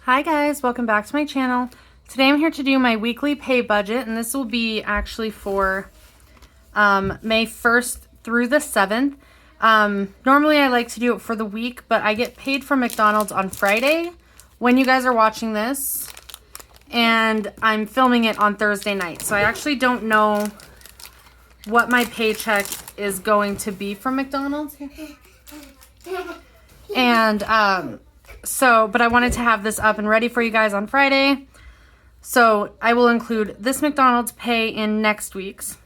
Hi guys, welcome back to my channel. Today I'm here to do my weekly pay budget, and this will be actually for May 1st through the 7th. Normally I like to do it for the week, but I get paid from McDonald's on Friday when you guys are watching this, and I'm filming it on Thursday night. So I actually don't know what my paycheck is going to be from McDonald's. And but I wanted to have this up and ready for you guys on Friday. So I will include this McDonald's pay in next week's.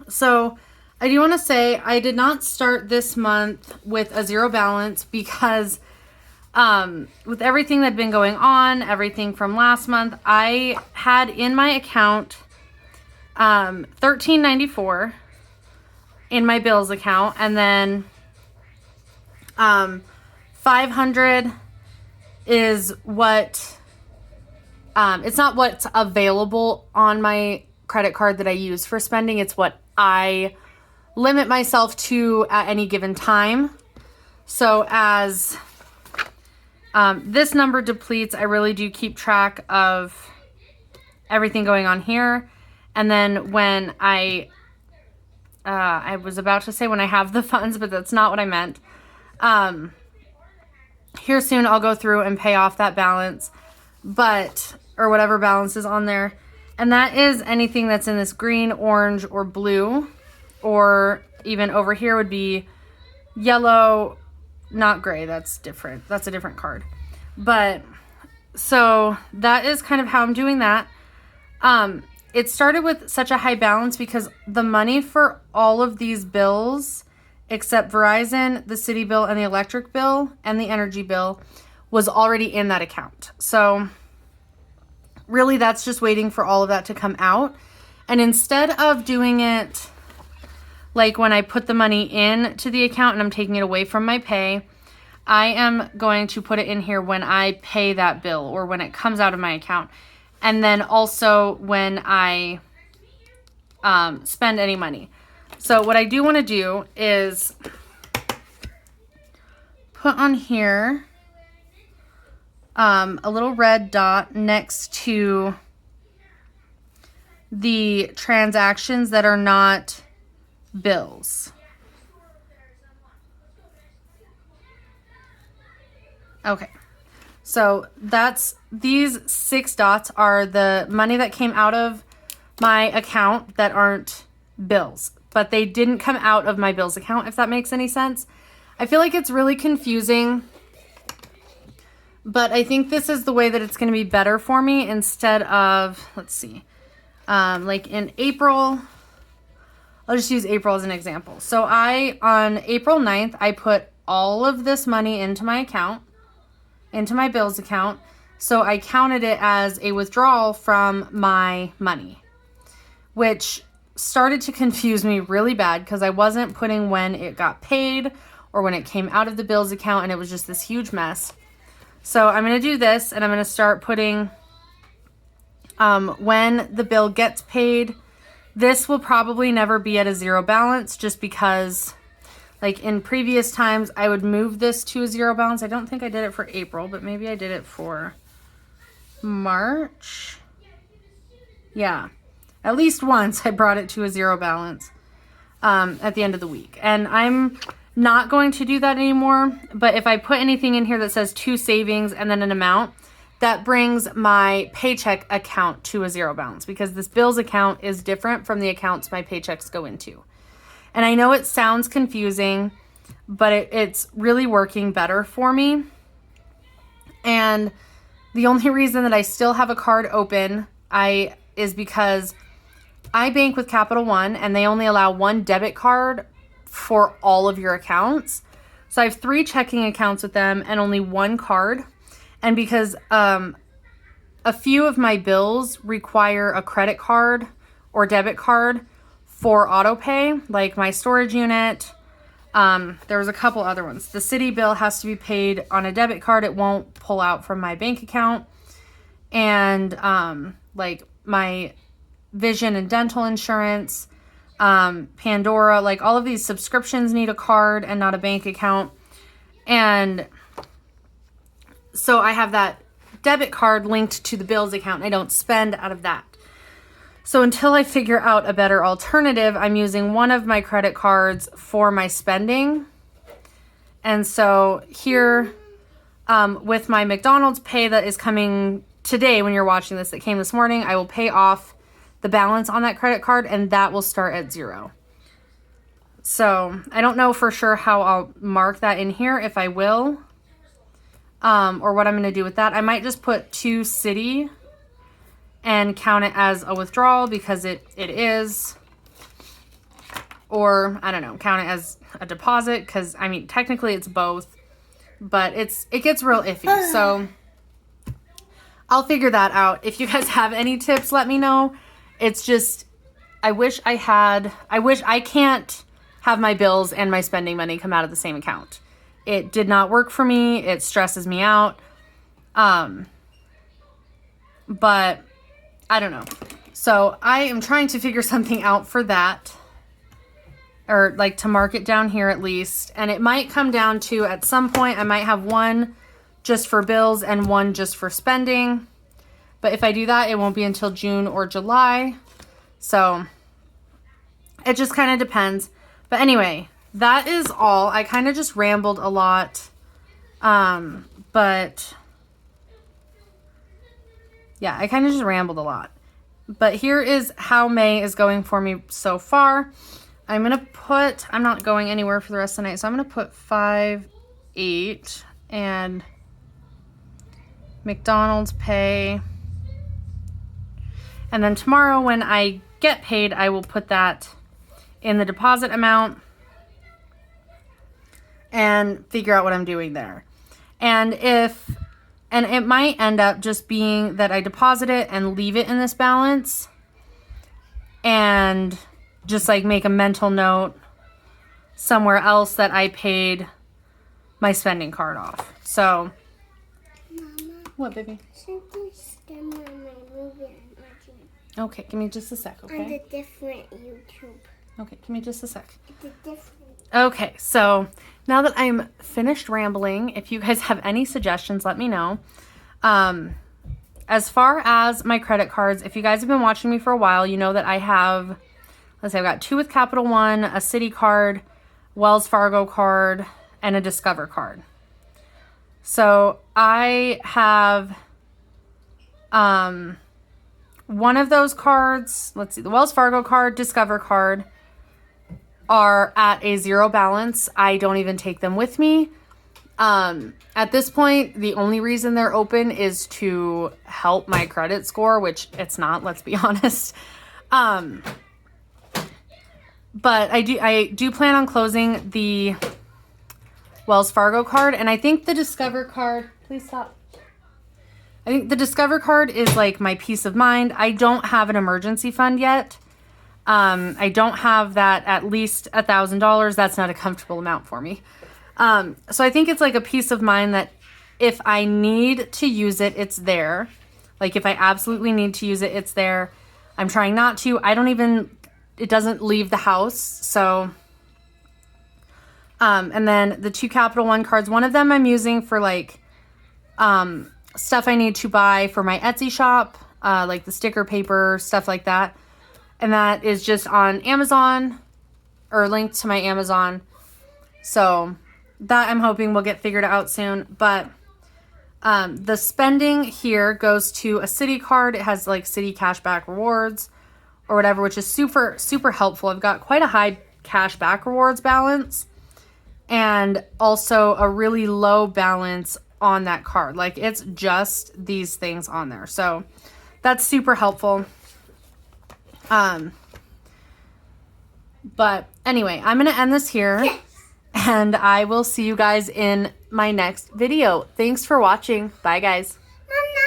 So I do want to say I did not start this month with a zero balance because with everything that had been going on, everything from last month, I had in my account $13.94 in my bills account, and then $500 is what, it's not what's available on my credit card that I use for spending. It's what I limit myself to at any given time. So as this number depletes, I really do keep track of everything going on here. And then when I was about to say when I have the funds, but that's not what I meant. Here soon I'll go through and pay off that balance, or whatever balance is on there. And that is anything that's in this green, orange, or blue, or even over here would be yellow, not gray. That's different. That's a different card. But so that is kind of how I'm doing that. It started with such a high balance because the money for all of these bills, except Verizon, the city bill, and the electric bill, and the energy bill, was already in that account. So really that's just waiting for all of that to come out. And instead of doing it like when I put the money in to the account and I'm taking it away from my pay, I am going to put it in here when I pay that bill or when it comes out of my account. And then also when I spend any money. So what I do want to do is put on here a little red dot next to the transactions that are not bills. Okay. So these 6 dots are the money that came out of my account that aren't bills. But they didn't come out of my bills account, if that makes any sense. I feel like it's really confusing, but I think this is the way that it's going to be better for me instead of, let's see, like in April, I'll just use April as an example. So on April 9th, I put all of this money into my account, into my bills account. So I counted it as a withdrawal from my money, which started to confuse me really bad because I wasn't putting when it got paid or when it came out of the bills account, and it was just this huge mess. So I'm going to do this, and I'm going to start putting when the bill gets paid. This will probably never be at a zero balance just because like in previous times I would move this to a zero balance. I don't think I did it for April, but maybe I did it for March. Yeah. At least once I brought it to a zero balance at the end of the week. And I'm not going to do that anymore. But if I put anything in here that says to savings and then an amount, that brings my paycheck account to a zero balance because this bills account is different from the accounts my paychecks go into. And I know it sounds confusing, but it's really working better for me. And the only reason that I still have a card open is because I bank with Capital One, and they only allow one debit card for all of your accounts. So I have 3 checking accounts with them and only 1 card. And because a few of my bills require a credit card or debit card for auto pay, like my storage unit, there was a couple other ones. The city bill has to be paid on a debit card. It won't pull out from my bank account. And like my vision and dental insurance, Pandora, like all of these subscriptions need a card and not a bank account. And so I have that debit card linked to the bills account. I don't spend out of that. So until I figure out a better alternative, I'm using one of my credit cards for my spending. And so here, with my McDonald's pay that is coming today, when you're watching this, that came this morning, I will pay off the balance on that credit card, and that will start at 0. So I don't know for sure how I'll mark that in here, if I will, or what I'm going to do with that. I might just put to city and count it as a withdrawal because it is, or I don't know, count it as a deposit because, I mean, technically it's both, but it gets real iffy. So I'll figure that out. If you guys have any tips, let me know. It's just, I wish I can't have my bills and my spending money come out of the same account. It did not work for me. It stresses me out. But I don't know. So I am trying to figure something out for that, or like to mark it down here at least. And it might come down to, at some point, I might have one just for bills and one just for spending. But if I do that, it won't be until June or July. So it just kind of depends. But anyway, that is all. I kind of just rambled a lot. But yeah, I kind of just rambled a lot. But here is how May is going for me so far. I'm not going anywhere for the rest of the night. So I'm going to put 5, 8, and McDonald's pay. And then tomorrow when I get paid, I will put that in the deposit amount and figure out what I'm doing there. And it might end up just being that I deposit it and leave it in this balance and just like make a mental note somewhere else that I paid my spending card off. So, Mama, what, baby? send me my movie I'm watching. Okay, give me just a sec, okay? On the different YouTube. Okay, give me just a sec. It's a different. Okay, so now that I'm finished rambling, if you guys have any suggestions, let me know. As far as my credit cards, if you guys have been watching me for a while, you know that I have, let's say I've got 2 with Capital One, a Citi card, Wells Fargo card, and a Discover card. So I have one of those cards, let's see, the Wells Fargo card, Discover card, are at a 0 balance. I don't even take them with me. At this point, the only reason they're open is to help my credit score, which it's not, let's be honest. But I do plan on closing the Wells Fargo card, and I think the Discover card, please stop. I think the Discover card is like my peace of mind. I don't have an emergency fund yet. I don't have that at least $1,000. That's not a comfortable amount for me. So I think it's like a peace of mind that if I need to use it, it's there. Like if I absolutely need to use it, it's there. I'm trying not to. It doesn't leave the house. So, and then the 2 Capital One cards, one of them I'm using for like, stuff I need to buy for my Etsy shop, like the sticker paper, stuff like that. And that is just on Amazon, or linked to my Amazon. So that I'm hoping will get figured out soon. But the spending here goes to a Citi card. It has like Citi cashback rewards or whatever, which is super, super helpful. I've got quite a high cashback rewards balance and also a really low balance on that card. Like it's just these things on there. So that's super helpful. But anyway, I'm going to end this here. Yes. And I will see you guys in my next video. Thanks for watching. Bye, guys.